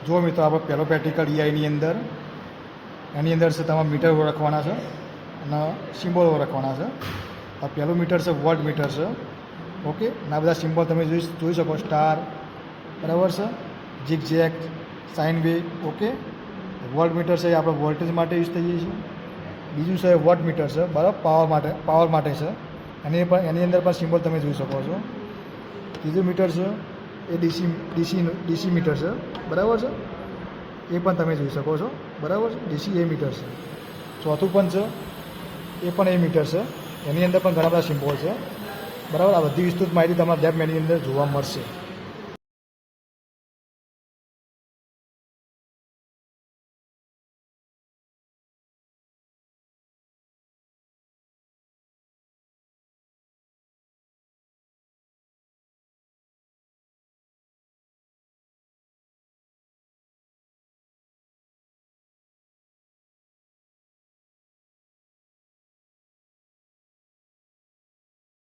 જો મિત્રો આપણે પહેલો પ્રેક્ટિકલ EIની અંદર એની અંદર છે તમારે મીટર ઓળખવાના છે અને સિમ્બોલ ઓળખવાના છે. આ પહેલું મીટર છે વોલ્ટ મીટર છે. ઓકે, અને આ બધા સિમ્બોલ તમે જોઈ શકો, સ્ટાર, બરાબર છે, zigzag, sine wave. Okay, voltmeter છે એ આપણે વોલ્ટેજ માટે યુઝ થઈએ છીએ. બીજું છે વોટ મીટર છે, બરાબર, પાવર માટે છે. એની અંદર પણ સિમ્બોલ તમે જોઈ શકો છો. ત્રીજું મીટર છે એ ડીસી મીટર છે, બરાબર છે, એ પણ તમે જોઈ શકો છો, બરાબર છે, ડીસી એ મીટર છે. ચોથું પણ છે, એ પણ એ મીટર છે. એની અંદર પણ ઘણા બધા સિમ્બોલ છે, બરાબર. આ બધી વિસ્તૃત માહિતી તમારા લેબ મેન્યુની અંદર જોવા મળશે.